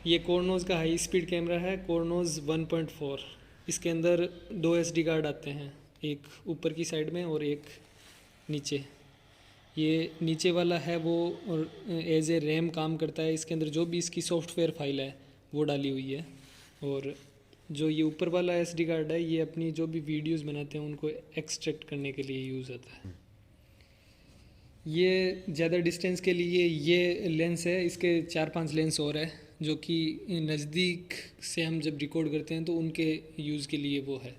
ये कोरनोज का high speed camera है, कोरनोज 1.4। इसके अंदर 2 SD कार्ड आते हैं, एक ऊपर की साइड में और एक नीचे। ये नीचे वाला है वो एज ए रैम काम करता है, इसके अंदर जो भी इसकी सॉफ्टवेयर फाइल है वो डाली हुई है। और जो ये ऊपर वाला SD कार्ड है ये अपनी जो भी वीडियोस बनाते हैं उनको एक्सट्रैक्ट करने के लिए यूज़ होता है। ये ज़्यादा डिस्टेंस के लिए ये लेंस है, इसके 4-5 लेंस और है जो कि नज़दीक से हम जब रिकॉर्ड करते हैं तो उनके यूज़ के लिए वो है।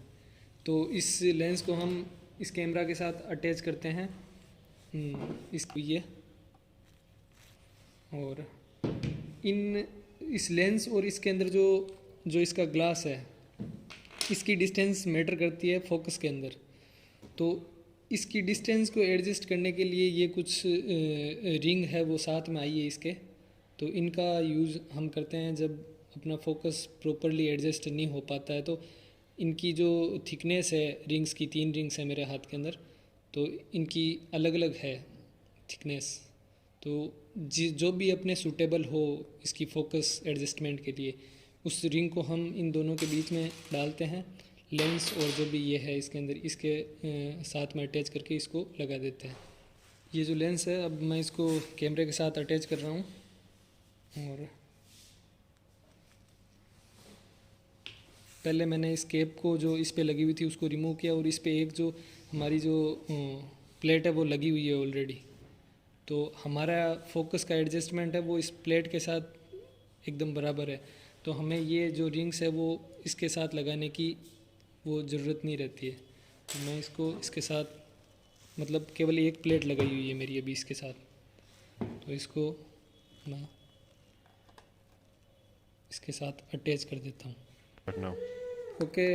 तो इस लेंस को हम इस कैमरा के साथ अटैच करते हैं, इसको ये, और इस लेंस और इसके अंदर जो जो इसका ग्लास है इसकी डिस्टेंस मैटर करती है फोकस के अंदर। तो इसकी डिस्टेंस को एडजस्ट करने के लिए ये कुछ रिंग है वो साथ में आई है इसके, तो इनका यूज़ हम करते हैं जब अपना फोकस प्रॉपरली एडजस्ट नहीं हो पाता है। तो इनकी जो थिकनेस है रिंग्स की, 3 रिंग्स है मेरे हाथ के अंदर, तो इनकी अलग अलग है थिकनेस। तो जो भी अपने सूटेबल हो इसकी फोकस एडजस्टमेंट के लिए उस रिंग को हम इन दोनों के बीच में डालते हैं, लेंस और जो भी ये है इसके अंदर इसके साथ में अटैच करके इसको लगा देते हैं। ये जो लेंस है अब मैं इसको कैमरे के साथ अटैच कर रहा हूँ, और पहले मैंने इस कैप को जो इस पे लगी हुई थी उसको रिमूव किया, और इस पे एक जो हमारी जो प्लेट है वो लगी हुई है ऑलरेडी। तो हमारा फोकस का एडजस्टमेंट है वो इस प्लेट के साथ एकदम बराबर है, तो हमें ये जो रिंग्स है वो इसके साथ लगाने की वो ज़रूरत नहीं रहती है। तो मैं इसको इसके साथ मतलब केवल एक प्लेट लगाई हुई है मेरी अभी इसके साथ, तो इसको मैं इसके साथ अटैच कर देता हूँ। ओके,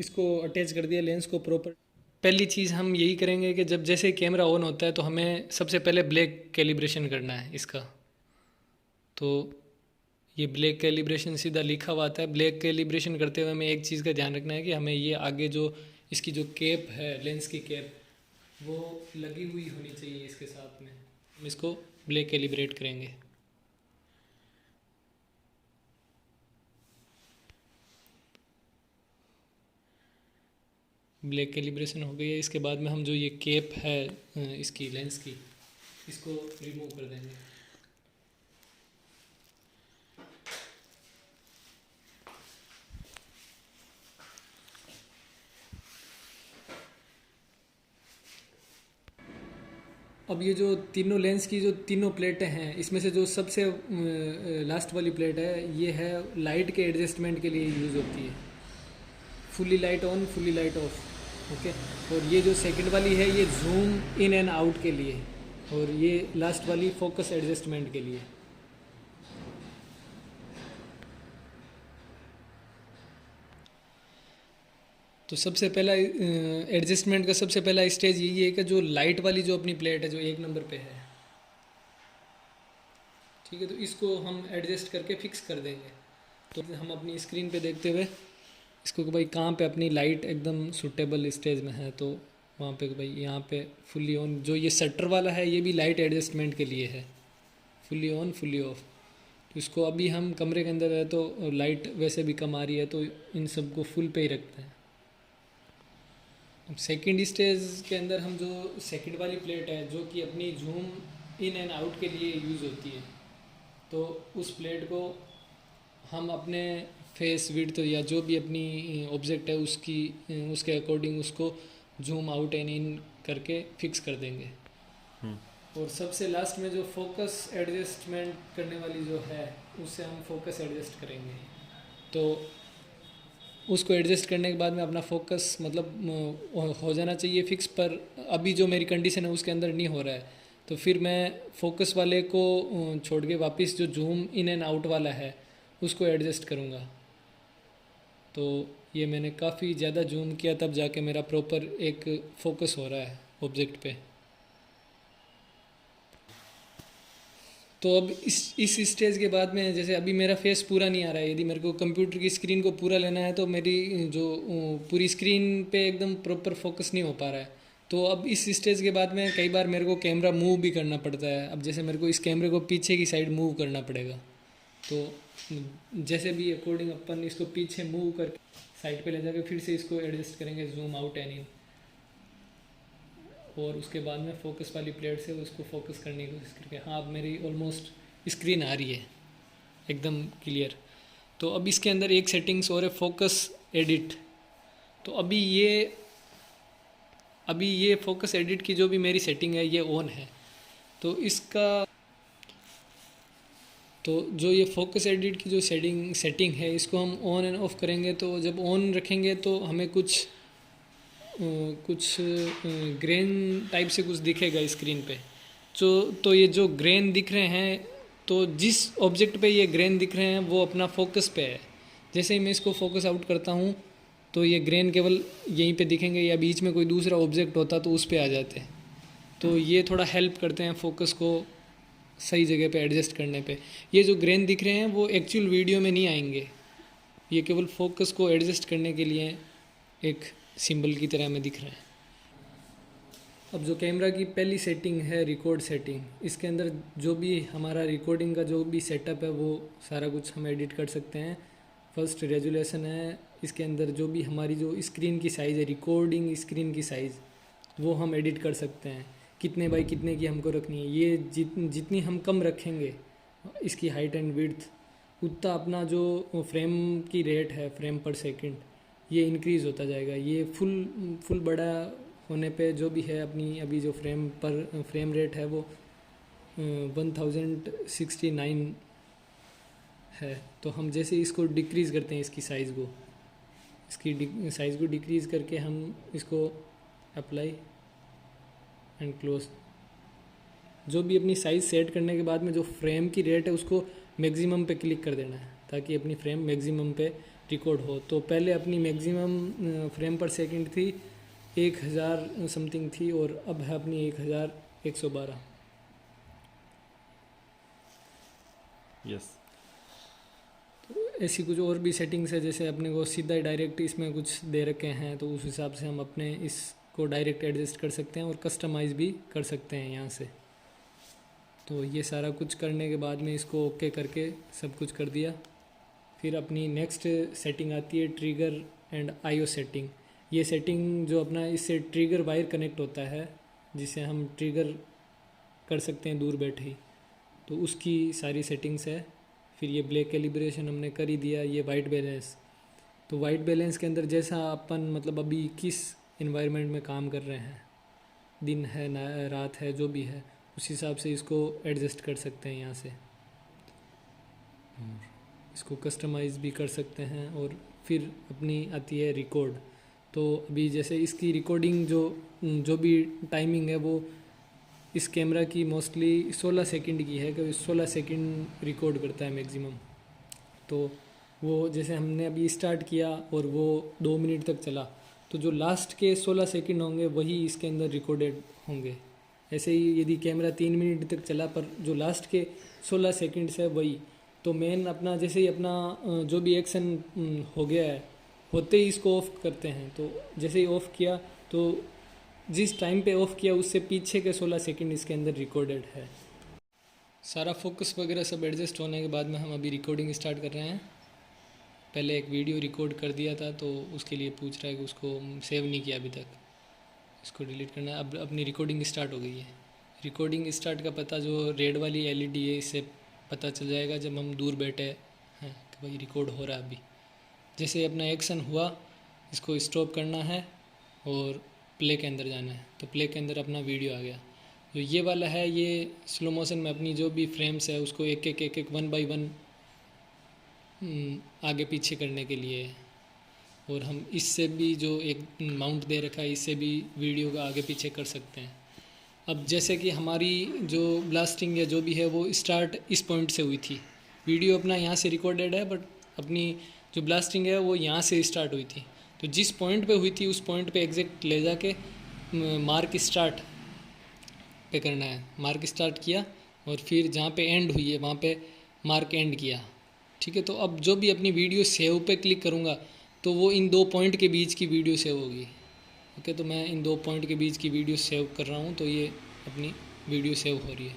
इसको अटैच कर दिया लेंस को प्रॉपर। पहली चीज़ हम यही करेंगे कि जब जैसे कैमरा ऑन होता है तो हमें सबसे पहले ब्लैक कैलिब्रेशन करना है इसका। तो ये ब्लैक कैलिब्रेशन सीधा लिखा हुआ आता है। ब्लैक कैलिब्रेशन करते हुए हमें एक चीज़ का ध्यान रखना है कि हमें ये आगे जो इसकी जो कैप है लेंस की कैप वो लगी हुई होनी चाहिए इसके साथ में। हम इसको ब्लैक कैलिब्रेट करेंगे। ब्लैक कैलिब्रेशन हो गई है। इसके बाद में हम जो ये कैप है इसकी लेंस की इसको रिमूव कर देंगे। अब ये जो तीनों लेंस की जो तीनों प्लेटें हैं इसमें से जो सबसे लास्ट वाली प्लेट है ये है लाइट के एडजस्टमेंट के लिए यूज़ होती है। Fully light on, fully light of, okay. और ये जो सेकंड वाली है ये जूम इन एंड आउट के लिए, और ये लास्ट वाली फोकस एडजस्टमेंट के लिए। तो सबसे पहला एडजस्टमेंट का सबसे पहला स्टेज यही है कि जो लाइट वाली जो अपनी प्लेट है जो 1 नंबर पे है, ठीक है, तो इसको हम एडजस्ट करके फिक्स कर देंगे। तो हम अपनी स्क्रीन पे देखते हुए इसको कि भाई कहाँ पे अपनी लाइट एकदम सूटेबल स्टेज में है, तो वहाँ पे भाई यहाँ पे फुली ऑन। जो ये शटर वाला है ये भी लाइट एडजस्टमेंट के लिए है, फुली ऑन फुली ऑफ। तो इसको अभी हम कमरे के अंदर है तो लाइट वैसे भी कम आ रही है तो इन सबको फुल पे ही रखते हैं। अब सेकंड स्टेज के अंदर हम जो सेकंड वाली प्लेट है जो कि अपनी जूम इन एंड आउट के लिए यूज़ होती है, तो उस प्लेट को हम अपने फेस विड्थ या जो भी अपनी ऑब्जेक्ट है उसके अकॉर्डिंग उसको जूम आउट एंड इन करके फिक्स कर देंगे। और सबसे लास्ट में जो फोकस एडजस्टमेंट करने वाली जो है उससे हम फोकस एडजस्ट करेंगे। तो उसको एडजस्ट करने के बाद में अपना फोकस मतलब हो जाना चाहिए फिक्स, पर अभी जो मेरी कंडीशन है उसके अंदर नहीं हो रहा है, तो फिर मैं फोकस वाले को छोड़ के वापस जो जूम इन एंड आउट वाला है उसको एडजस्ट करूँगा। तो ये मैंने काफ़ी ज़्यादा जूम किया तब जाके मेरा प्रॉपर एक फोकस हो रहा है ऑब्जेक्ट पे। तो अब इस स्टेज के बाद में जैसे अभी मेरा फेस पूरा नहीं आ रहा है, यदि मेरे को कंप्यूटर की स्क्रीन को पूरा लेना है तो मेरी जो पूरी स्क्रीन पे एकदम प्रॉपर फोकस नहीं हो पा रहा है। तो अब इस स्टेज के बाद में कई बार मेरे को कैमरा मूव भी करना पड़ता है। अब जैसे मेरे को इस कैमरे को पीछे की साइड मूव करना पड़ेगा, तो जैसे भी अकॉर्डिंग अपन इसको पीछे मूव करके साइड पे ले जाके फिर से इसको एडजस्ट करेंगे जूम आउट एंड इन, और उसके बाद में फोकस वाली प्लेट से उसको फोकस करने की कोशिश करके। हाँ, अब मेरी ऑलमोस्ट स्क्रीन आ रही है एकदम क्लियर। तो अब इसके अंदर एक सेटिंग्स और है, फोकस एडिट। तो अभी ये फोकस एडिट की जो भी मेरी सेटिंग है ये ऑन है। तो जो ये फोकस एडिट की जो सेटिंग है इसको हम ऑन एंड ऑफ करेंगे। तो जब ऑन रखेंगे तो हमें कुछ ग्रेन टाइप से कुछ दिखेगा स्क्रीन पे। तो ये जो ग्रेन दिख रहे हैं, तो जिस ऑब्जेक्ट पे ये ग्रेन दिख रहे हैं वो अपना फोकस पे है। जैसे ही मैं इसको फोकस आउट करता हूँ तो ये ग्रेन केवल यहीं पे दिखेंगे, या बीच में कोई दूसरा ऑब्जेक्ट होता तो उस पे आ जाते। तो ये थोड़ा हेल्प करते हैं फोकस को सही जगह पे एडजस्ट करने पे। ये जो ग्रेन दिख रहे हैं वो एक्चुअल वीडियो में नहीं आएंगे, ये केवल फोकस को एडजस्ट करने के लिए एक सिंबल की तरह में दिख रहे हैं। अब जो कैमरा की पहली सेटिंग है रिकॉर्ड सेटिंग, इसके अंदर जो भी हमारा रिकॉर्डिंग का जो भी सेटअप है वो सारा कुछ हम एडिट कर सकते हैं। फर्स्ट रेजुलेशन है, इसके अंदर जो भी हमारी जो स्क्रीन की साइज़ है, रिकॉर्डिंग स्क्रीन की साइज़, वो हम एडिट कर सकते हैं। कितने बाई कितने की हमको रखनी है, ये जितनी हम कम रखेंगे इसकी हाइट एंड विड्थ, उतना अपना जो फ्रेम की रेट है, फ्रेम पर सेकंड, ये इंक्रीज़ होता जाएगा। ये फुल बड़ा होने पे जो भी है अपनी अभी जो फ्रेम रेट है वो 1069 है। तो हम जैसे इसको डिक्रीज़ करते हैं इसकी साइज़ को डिक्रीज़ करके हम इसको अप्लाई एंड क्लोज, जो भी अपनी साइज़ सेट करने के बाद में जो फ्रेम की रेट है उसको मैक्सिमम पे क्लिक कर देना है ताकि अपनी फ्रेम मैक्सिमम पे रिकॉर्ड हो। तो पहले अपनी मैक्सिमम फ्रेम पर सेकंड थी 1000 समथिंग थी, और अब है अपनी 1112। यस। तो ऐसी कुछ और भी सेटिंग्स है, जैसे अपने को सीधा डायरेक्ट इसमें कुछ दे रखे हैं तो उस हिसाब से हम अपने इसको डायरेक्ट एडजस्ट कर सकते हैं और कस्टमाइज़ भी कर सकते हैं यहाँ से। तो ये सारा कुछ करने के बाद में इसको ओके करके सब कुछ कर दिया। फिर अपनी नेक्स्ट सेटिंग आती है ट्रिगर एंड आईओ सेटिंग। ये सेटिंग जो अपना इससे ट्रिगर वायर कनेक्ट होता है जिसे हम ट्रिगर कर सकते हैं दूर बैठे ही, तो उसकी सारी सेटिंग्स है। फिर ये ब्लैक कैलिब्रेशन हमने कर ही दिया। ये वाइट बैलेंस, तो वाइट बैलेंस के अंदर जैसा अपन मतलब अभी किस इन्वायरमेंट में काम कर रहे हैं, दिन है ना रात है जो भी है, उस हिसाब से इसको एडजस्ट कर सकते हैं यहाँ से। इसको कस्टमाइज़ भी कर सकते हैं। और फिर अपनी आती है रिकॉर्ड। तो अभी जैसे इसकी रिकॉर्डिंग जो भी टाइमिंग है वो इस कैमरा की मोस्टली 16 सेकंड की है, क्योंकि 16 सेकंड रिकॉर्ड करता है मैक्सिमम। तो वो जैसे हमने अभी स्टार्ट किया और वो 2 मिनट तक चला, तो जो लास्ट के 16 सेकंड होंगे वही इसके अंदर रिकॉर्डेड होंगे। ऐसे ही यदि कैमरा 3 मिनट तक चला पर जो लास्ट के 16 सेकंड्स है वही, तो मेन अपना जैसे ही अपना जो भी एक्शन हो गया है होते ही इसको ऑफ करते हैं। तो जैसे ही ऑफ किया तो जिस टाइम पे ऑफ किया उससे पीछे के 16 सेकंड इसके अंदर रिकॉर्डेड है। सारा फोकस वगैरह सब एडजस्ट होने के बाद में हम अभी रिकॉर्डिंग स्टार्ट कर रहे हैं। पहले एक वीडियो रिकॉर्ड कर दिया था तो उसके लिए पूछ रहा है कि उसको सेव नहीं किया अभी तक, इसको डिलीट करना है। अब अपनी रिकॉर्डिंग स्टार्ट हो गई है। रिकॉर्डिंग स्टार्ट का पता जो रेड वाली एलईडी है इससे पता चल जाएगा जब हम दूर बैठे हैं कि भाई रिकॉर्ड हो रहा है। अभी जैसे अपना एक्शन हुआ इसको स्टॉप करना है और प्ले के अंदर जाना है, तो प्ले के अंदर अपना वीडियो आ गया। जो ये वाला है ये स्लो मोशन में अपनी जो भी फ्रेम्स है उसको एक एक 1 बाई 1 आगे पीछे करने के लिए है। और हम इससे भी जो एक माउंट दे रखा है इससे भी वीडियो का आगे पीछे कर सकते हैं। अब जैसे कि हमारी जो ब्लास्टिंग या जो भी है वो स्टार्ट इस पॉइंट से हुई थी, वीडियो अपना यहाँ से रिकॉर्डेड है बट अपनी जो ब्लास्टिंग है वो यहाँ से स्टार्ट हुई थी। तो जिस पॉइंट पे हुई थी उस पॉइंट पे एग्जैक्ट ले जाके मार्क स्टार्ट पे करना है। मार्क स्टार्ट किया और फिर जहाँ पे एंड हुई है वहाँ पे मार्क एंड किया। ठीक है, तो अब जो भी अपनी वीडियो सेव पे क्लिक करूँगा तो वो इन 2 पॉइंट के बीच की वीडियो सेव होगी। ओके, तो मैं इन 2 पॉइंट के बीच की वीडियो सेव कर रहा हूँ, तो ये अपनी वीडियो सेव हो रही है।